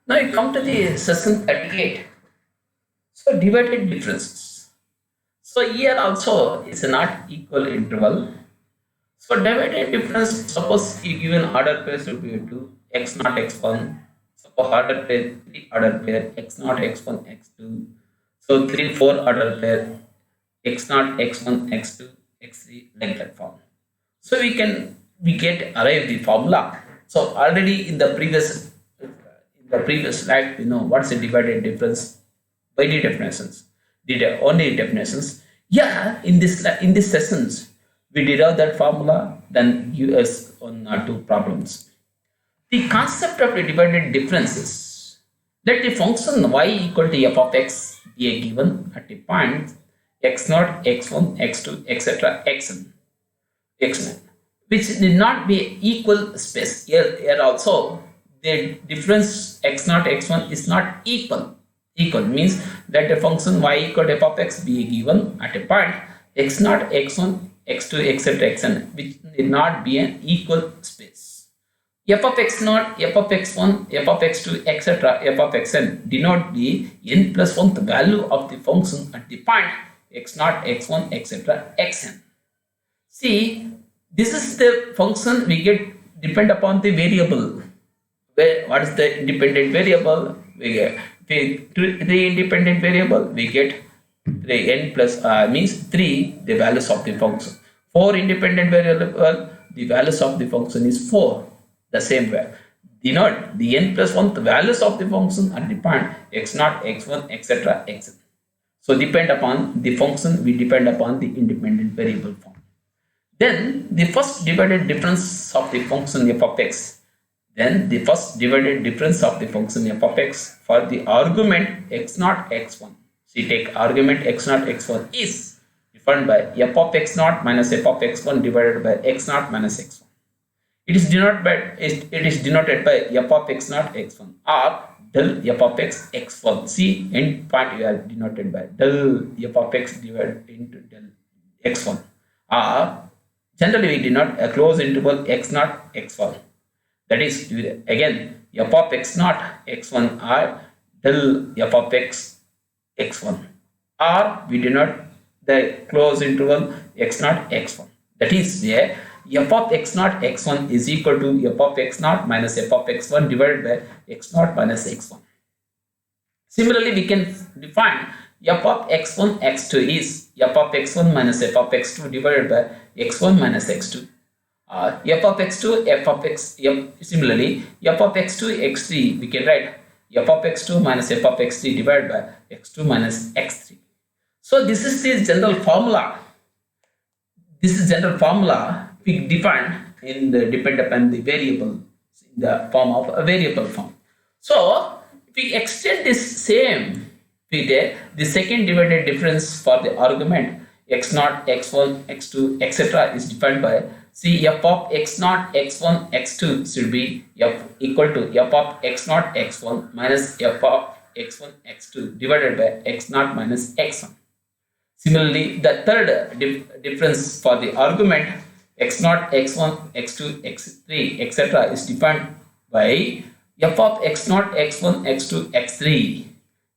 Now you come to the session 38. So divided differences. So here also it's not equal interval. So divided difference, suppose you given order pair should be to x naught x1. Suppose order pair 3 order pair x naught x1 x2. So 3 4 order pair x naught x1 x2 x3 like that form. So we get arrive the formula. So already in the previous slide we know what's the divided difference by the definitions. The only definitions. Yeah, in this sessions we derive that formula, then us on two problems. The concept of the divided differences. Let the function y equal to f of x be a given at the point x naught, x1, x2, etc. xn, xn, which need not be equal space. Here also the difference x naught, x1 is not equal. Equal means that the function y equal to f of x be a given at a point x naught, x1, x2, etc. xn, which need not be an equal space. F of x naught, f of x1, f of x2, etc. f of xn denote the n plus 1th value of the function at the point x naught, x1, etc. xn. See, this is the function we get depend upon the variable. What is the independent variable? We get three independent variable. We get 3 n plus means 3 the values of the function. 4 independent variable, the values of the function is 4. The same way, denote the n plus 1 the values of the function at the point x naught, x1, etc. xn. So depend upon the function, we depend upon the independent variable form. Then the first divided difference of the function f of x. Then the first divided difference of the function f of x for the argument x naught, x1. So you take argument x naught, x1 is defined by f of x naught minus f of x1 divided by x naught minus x1. It is denoted by f of x naught, x1 or del f of x x1. See, end point we are denoted by del f of x divided into del x1. Or generally we denote a closed interval x naught, x1. That is again f of x naught, x1 or del f of x x1. Or we denote the closed interval x naught, x1. That is a f of x naught, x1 is equal to f of x naught minus f of x1 divided by x naught minus x1. Similarly, we can define f of x1, x2 is f of x1 minus f of x2 divided by x1 minus x2. F of x2, f of x, similarly, f of x2, x3, we can write f of x2 minus f of x3 divided by x2 minus x3. So this is the general formula. This is general formula we define in the depend upon the variable in the form of a variable form. So if we extend this same with the second divided difference for the argument x naught, x1, x2, etc. is defined by see f of x naught, x1, x2 should be f equal to f of x naught, x1 minus f of x1, x2 divided by x naught minus x1. Similarly, the third difference for the argument x naught, x1, x2, x3, etc. is defined by f of x naught, x1, x2, x3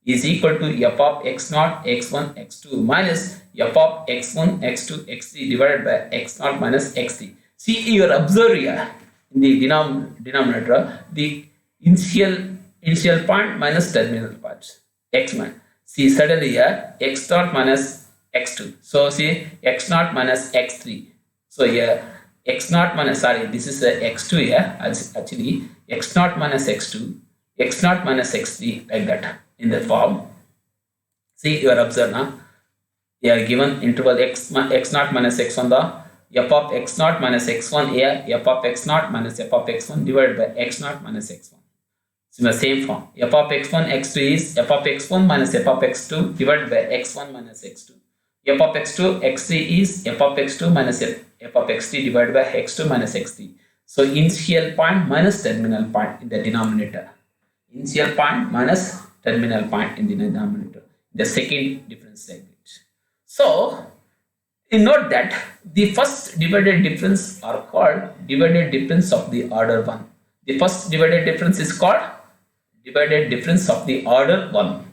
is equal to f of x naught, x1, x2 minus f of x1, x2, x3 divided by x naught minus x3. See, you observe here in the denominator the initial point minus terminal point x man. See, suddenly here x naught minus x2. So see x naught minus x3. So here x naught minus, sorry, this is x2 here, actually x naught minus x2, x naught minus x3 like that in the form. See, you are observed now. You are given interval x naught minus x1 the f of x naught minus x1 here, f of x naught minus f of x1 divided by x naught minus x1. So in the same form, f of x1, x2 is f of x1 minus f of x2 divided by x1 minus x2. F of x2, x3 is f of x2 minus f of x3 divided by x2 minus x3. So initial point minus terminal point in the denominator. Initial point minus terminal point in the denominator. The second difference language. So you note that the first divided difference are called divided difference of the order 1. The first divided difference is called divided difference of the order 1.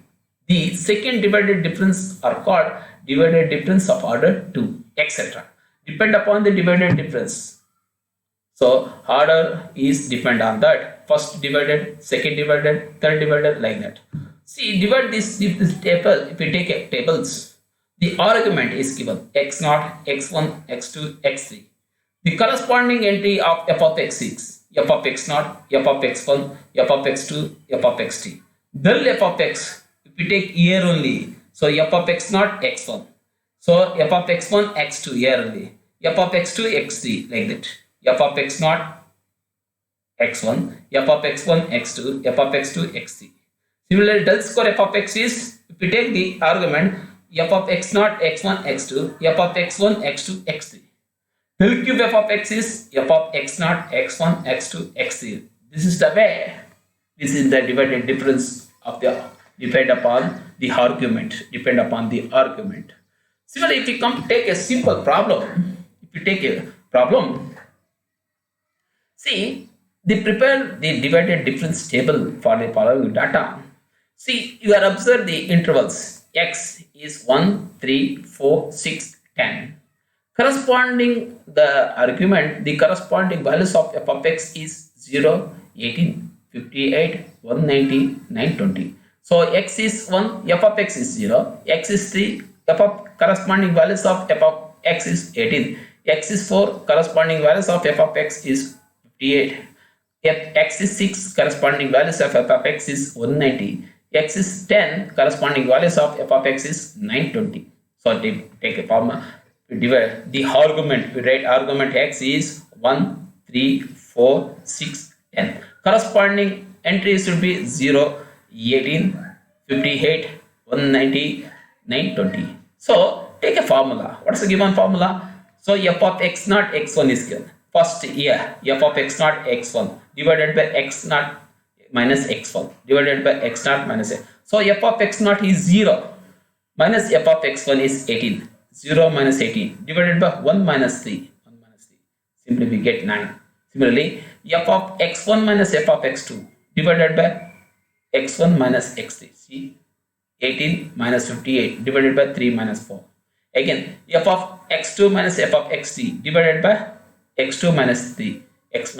The second divided difference are called divided difference of order 2, etc. Depend upon the divided difference. So order is depend on that. First divided, second divided, third divided, like that. See, divide this table. If we take tables, the argument is given x0, x1, x2, x3. The corresponding entry of f of x is f of x0, f of x1, f of x2, f of x3. Del f of x, if we take here only, so f of x0, x1. So f of x1, x2 here only, f of x2, x3, like that. F of x0, x1, f of x1, x2, f of x2, x3. Similarly, del square f of x is, if we take the argument f of x0, x1, x2, f of x1, x2, x3. Del cube f of x is f of x0, x1, x2, x3. This is the way. This is the divided difference of the depend upon the argument. Depend upon the argument. Similarly, if you come take a simple problem, if you take a problem, see, they prepare the divided difference table for the following data. See, you are observe the intervals. X is 1, 3, 4, 6, 10. Corresponding the argument, the corresponding values of f of x is 0, 18, 58, 190, 920. So x is 1, f of x is 0, x is 3, f of corresponding values of f of x is 18, x is 4, corresponding values of f of x is 58, x is 6, corresponding values of f of x is 190, x is 10, corresponding values of f of x is 920. So take a formula. We divide the argument, we write argument x is 1, 3, 4, 6, 10. Corresponding entries should be 0, 18, 58, 190, 920. So take a formula. What's the given formula? So f of x0, x1 is given. First here, f of x0, x1 divided by x0 minus x1 divided by x0 minus x. So f of x0 is 0 minus f of x1 is 18. 0 minus 18 divided by 1 minus 3. 1 minus 3. Simply we get 9. Similarly, f of x1 minus f of x2 divided by x1 minus x3. See, 18 minus 58 divided by 3 minus 4. Again, f of x2 minus f of x3 divided by x2 minus 3. x2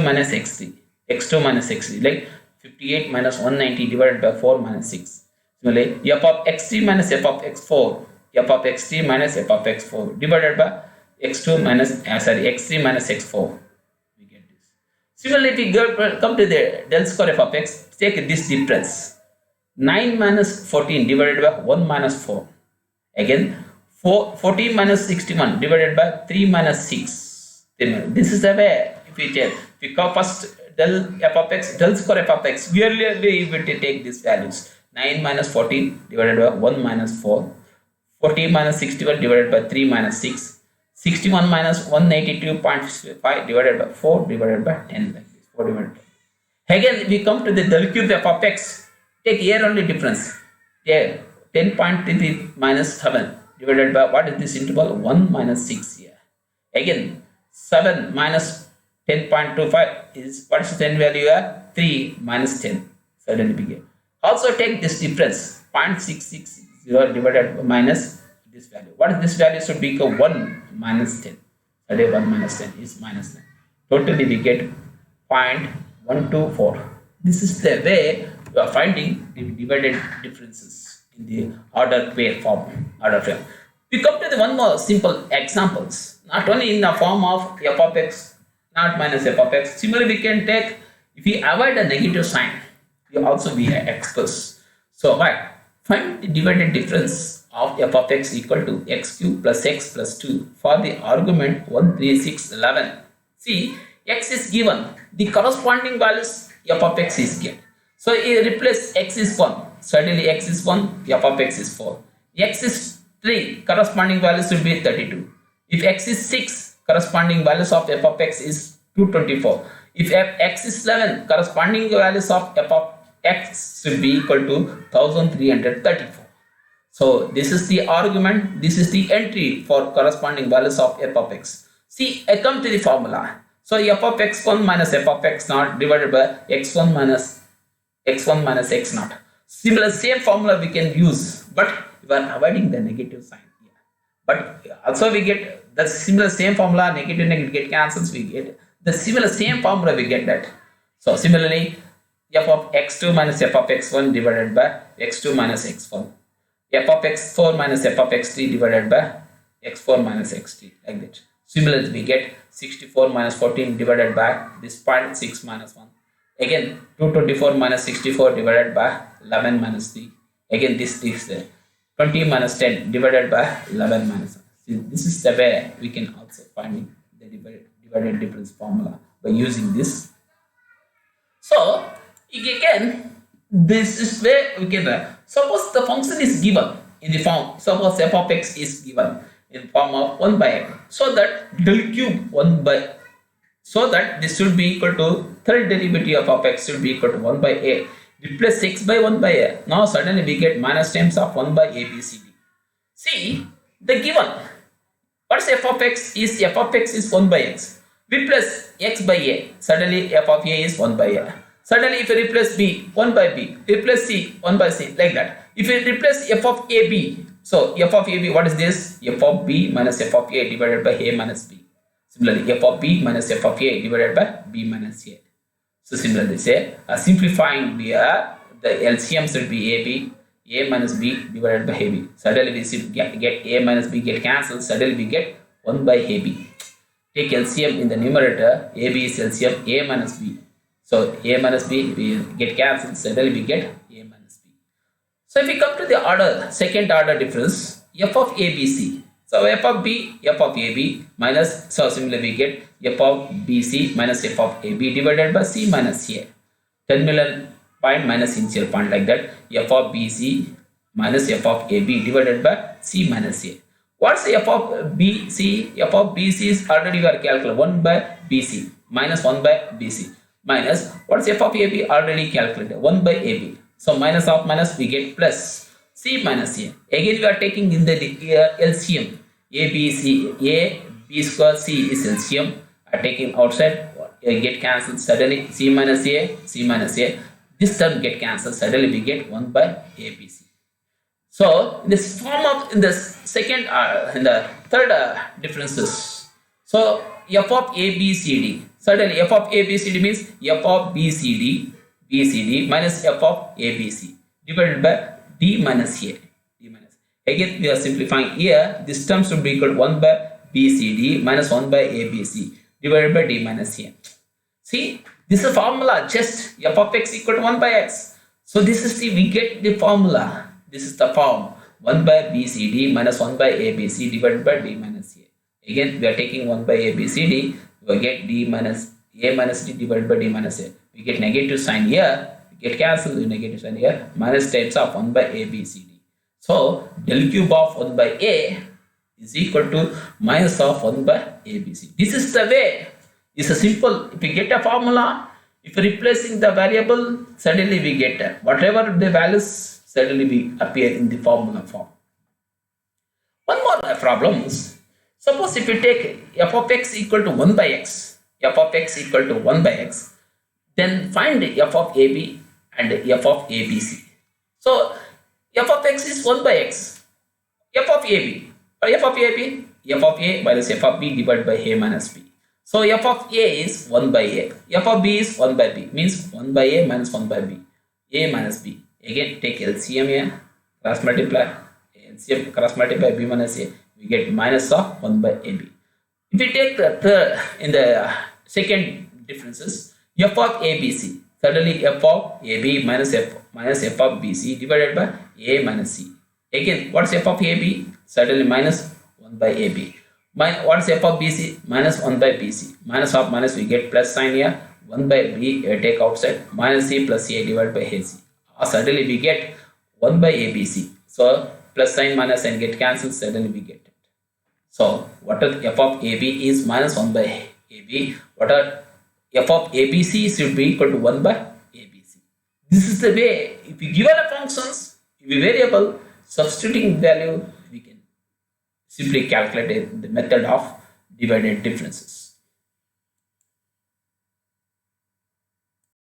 minus x3. x2 minus x3. Like 58 minus 190 divided by 4 minus 6. Similarly, f of x3 minus f of x4. F of x3 minus f of x4 divided by x2 minus x3 minus x4. We get this. Similarly, if we come to the del square f of x, take this difference. 9 minus 14 divided by 1 minus 4. Again, 14 minus 61 divided by 3 minus 6. This is the way. If we check, we come first del f of x, del square f of x. We will take these values. 9 minus 14 divided by 1 minus 4. 40 minus 61 divided by 3 minus 6. 61 minus 182.5 divided by 4 divided by 10, like this. 4 divided by. Again, we come to the del cube f of x. Take here only difference. Here, 10.33 minus 7 divided by what is this interval? 1 minus 6 here. Again, 7 minus 10.25 is what is the 10 value here? 3 minus 10. Suddenly we get. Also take this difference. 0.660 divided by minus this value. What is this value? Should become 1 minus 10. Today 1 minus 10 is minus 9. Totally we get 0.124. This is the way we are finding the divided differences in the order pair form. We come to the one more simple examples. Not only in the form of f of x, not minus f of x. Similarly, we can take, if we avoid a negative sign, we also be express. So what? Find the divided difference of f of x equal to x cube plus x plus 2 for the argument 1, 3, 6, 11. See, x is given. The corresponding values f of x is given. So you replace x is 1. Certainly x is 1, f of x is 4. X is 3, corresponding values will be 32. If x is 6, corresponding values of f of x is 224. If x is 11, corresponding values of f of x should be equal to 1334. So this is the argument, this is the entry for corresponding values of f of x. See, I come to the formula. So f of x1 minus f of x0 divided by x1 minus x1 minus x naught. Similar same formula we can use, but we are avoiding the negative sign here. But also we get the similar same formula, negative negative get cancels, we get the similar same formula, we get that. So similarly, f of x2 minus f of x1 divided by x2 minus x1, f of x4 minus f of x3 divided by x4 minus x3, like that. Similarly, we get 64 minus 14 divided by this point 6 minus 1. Again, 224 minus 64 divided by 11 minus 3. Again, this is 20 minus 10 divided by 11 minus 1. See, this is the way we can also find the divided difference formula by using this. So, again, this is where we can suppose the function is given in the form, suppose f of x is given in form of 1 by x, so that del cube 1 by, so that this should be equal to third derivative of x should be equal to 1 by a. Replace x by 1 by a. Now suddenly we get minus times of 1 by a b c d. See the given. What's f of x is 1 by x. Replace x by a. Suddenly f of a is 1 by a. Suddenly if you replace b 1 by b, replace c 1 by c, like that. If you replace f of a b, so f of a b, what is this? F of b minus f of a divided by a minus b. Similarly, f of b minus f of a divided by b minus a. So similarly, say simplifying here, the LCM should be a minus b divided by ab. Suddenly we should get a minus b get cancelled. Suddenly we get 1 by ab. Take LCM in the numerator. Ab is LCM a minus b. So a minus b we get cancelled. Suddenly we get a minus b. So if we come to the order, second order difference, f of abc. So f of b, f of ab minus, so similarly we get f of bc minus f of ab divided by c minus a. Terminal point minus initial point, like that. F of bc minus f of ab divided by c minus a. What's f of bc? F of bc is already we are calculated 1 by bc minus 1 by bc minus what's f of ab already calculated 1 by ab. So minus of minus we get plus c minus a. Again we are taking in the LCM. A, B, C, A, B square, C is LCM. Taking outside, get cancelled. Suddenly, C minus A, C minus A. This term get cancelled. Suddenly, we get 1 by ABC. So, in this form of, in the second, in the third differences. So, f of A, B, C, D. Suddenly, f of A, B, C, D means f of B, C, D minus f of A, B, C divided by D minus A. Again, we are simplifying here. This term should be equal to 1 by BCD minus 1 by ABC divided by D minus A. See, this is a formula, just f of x equal to 1 by x. So this is the, we get the formula. This is the form 1 by BCD minus 1 by ABC divided by D minus A. Again, we are taking 1 by ABCD. We get D minus A minus D divided by D minus A. We get negative sign here. We get cancelled with negative sign here. Minus times of 1 by ABCD. So, del cube of 1 by A is equal to minus of 1 by ABC. This is the way. It's a simple. If we get a formula, if replacing the variable, suddenly we get whatever the values, suddenly we appear in the formula form. One more problem is, suppose if we take f of x equal to 1 by x, f of x equal to 1 by x, then find f of AB and f of ABC. So, f of x is 1 by x. F of AB. F of AB. F of A minus f of B divided by A minus B. So f of A is 1 by A. F of B is 1 by B. Means 1 by A minus 1 by B. A minus B. Again take LCM here. Cross multiply. LCM cross multiply B minus A. We get minus of 1 by AB. If we take the third in the second differences, f of ABC. Suddenly f of AB minus f of BC divided by A minus C. Again, what's f of AB? Suddenly minus 1 by AB. What's f of BC? Minus 1 by BC. Minus of minus we get plus sign here. 1 by B take outside. Minus C plus A divided by AC. Suddenly we get 1 by ABC. So plus sign minus and get cancelled. Suddenly we get it. So what are f of AB is minus 1 by AB. What are f of ABC should be equal to 1 by ABC. This is the way, if we given a functions, if we variable, substituting value, we can simply calculate the method of divided differences.